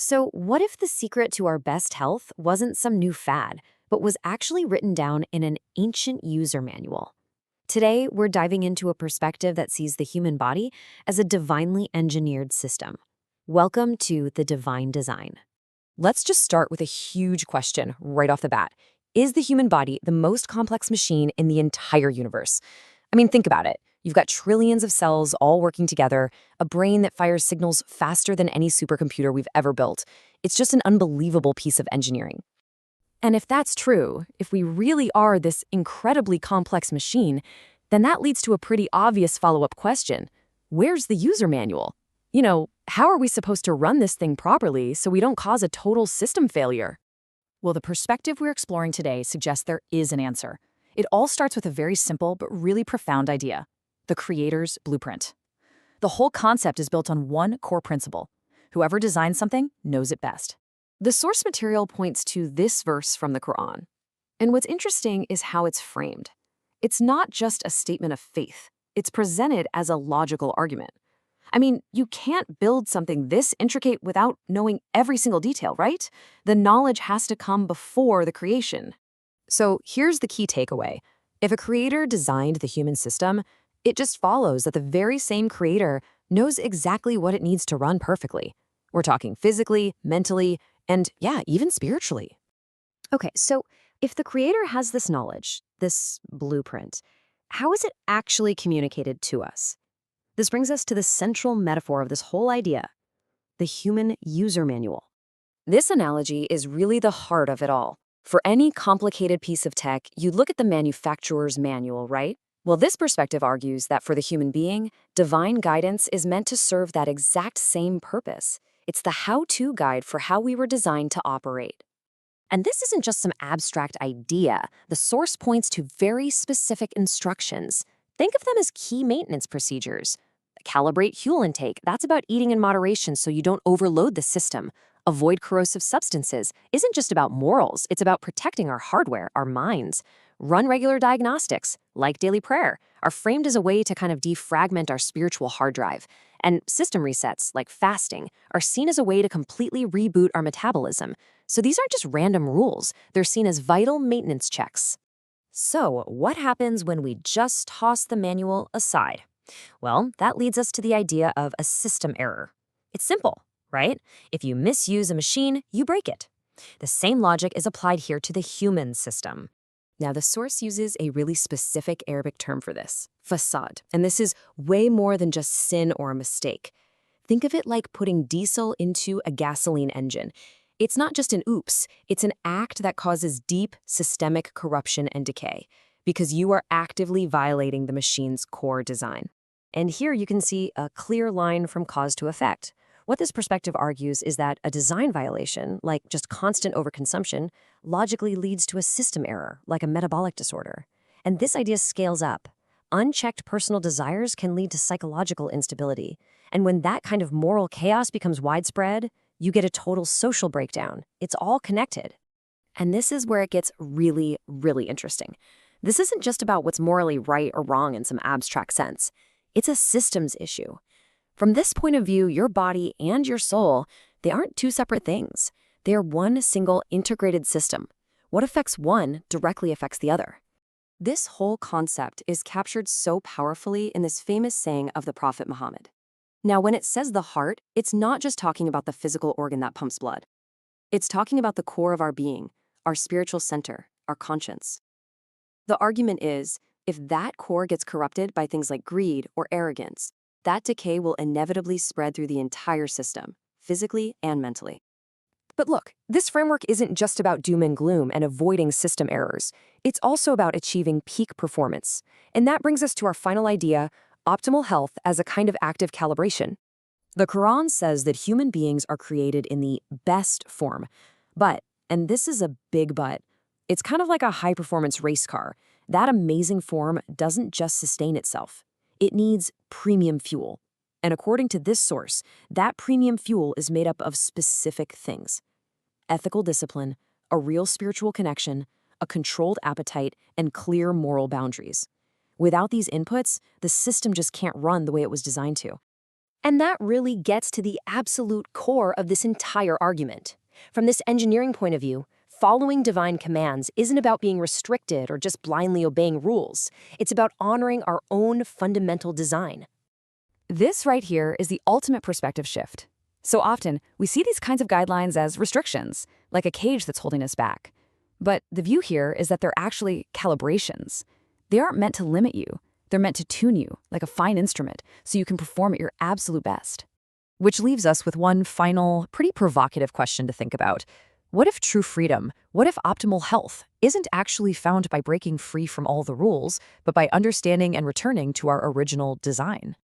So, what if the secret to our best health wasn't some new fad, but was actually written down in an ancient user manual? Today, we're diving into a perspective that sees the human body as a divinely engineered system. Welcome to the divine design. Let's just start with a huge question right off the bat. Is the human body the most complex machine in the entire universe? I mean, think about it. You've got trillions of cells all working together, a brain that fires signals faster than any supercomputer we've ever built. It's just an unbelievable piece of engineering. And if that's true, if we really are this incredibly complex machine, then that leads to a pretty obvious follow-up question. Where's the user manual? How are we supposed to run this thing properly so we don't cause a total system failure? Well, the perspective we're exploring today suggests there is an answer. It all starts with a very simple but really profound idea: the creator's blueprint. The whole concept is built on one core principle: whoever designs something knows it best. The source material points to this verse from the Qur'an. And what's interesting is how it's framed. It's not just a statement of faith. It's presented as a logical argument. I mean, you can't build something this intricate without knowing every single detail, right? The knowledge has to come before the creation. So here's the key takeaway. If a creator designed the human system, it just follows that the very same creator knows exactly what it needs to run perfectly. We're talking physically, mentally, and yeah, even spiritually. Okay, so if the creator has this knowledge, this blueprint, how is it actually communicated to us? This brings us to the central metaphor of this whole idea, the human user manual. This analogy is really the heart of it all. For any complicated piece of tech, you look at the manufacturer's manual, right? Well, this perspective argues that for the human being, divine guidance is meant to serve that exact same purpose. It's the how-to guide for how we were designed to operate. And this isn't just some abstract idea. The source points to very specific instructions. Think of them as key maintenance procedures. Calibrate fuel intake. That's about eating in moderation so you don't overload the system. Avoid corrosive substances isn't just about morals. It's about protecting our hardware, our minds. Run regular diagnostics, like daily prayer, are framed as a way to kind of defragment our spiritual hard drive. And system resets, like fasting, are seen as a way to completely reboot our metabolism. So these aren't just random rules. They're seen as vital maintenance checks. So what happens when we just toss the manual aside? Well, that leads us to the idea of a system error. It's simple, right? If you misuse a machine, you break it. The same logic is applied here to the human system. Now, the source uses a really specific Arabic term for this, fasad, and this is way more than just sin or a mistake. Think of it like putting diesel into a gasoline engine. It's not just an oops, it's an act that causes deep systemic corruption and decay, because you are actively violating the machine's core design. And here you can see a clear line from cause to effect. What this perspective argues is that a design violation, like just constant overconsumption, logically leads to a system error, like a metabolic disorder. And this idea scales up. Unchecked personal desires can lead to psychological instability. And when that kind of moral chaos becomes widespread, you get a total social breakdown. It's all connected. And this is where it gets really, really interesting. This isn't just about what's morally right or wrong in some abstract sense. It's a systems issue. From this point of view, your body and your soul, they aren't two separate things. They are one single integrated system. What affects one directly affects the other. This whole concept is captured so powerfully in this famous saying of the Prophet Muhammad. Now, when it says the heart, it's not just talking about the physical organ that pumps blood. It's talking about the core of our being, our spiritual center, our conscience. The argument is, if that core gets corrupted by things like greed or arrogance, that decay will inevitably spread through the entire system, physically and mentally. But look, this framework isn't just about doom and gloom and avoiding system errors. It's also about achieving peak performance. And that brings us to our final idea, optimal health as a kind of active calibration. The Qur'an says that human beings are created in the best form. But, and this is a big but, it's kind of like a high-performance race car. That amazing form doesn't just sustain itself. It needs premium fuel. And according to this source, that premium fuel is made up of specific things: ethical discipline, a real spiritual connection, a controlled appetite, and clear moral boundaries. Without these inputs, the system just can't run the way it was designed to. And that really gets to the absolute core of this entire argument. From this engineering point of view, following divine commands isn't about being restricted or just blindly obeying rules. It's about honoring our own fundamental design. This right here is the ultimate perspective shift. So often, we see these kinds of guidelines as restrictions, like a cage that's holding us back. But the view here is that they're actually calibrations. They aren't meant to limit you. They're meant to tune you, like a fine instrument, so you can perform at your absolute best. Which leaves us with one final, pretty provocative question to think about. What if true freedom, what if optimal health, isn't actually found by breaking free from all the rules, but by understanding and returning to our original design?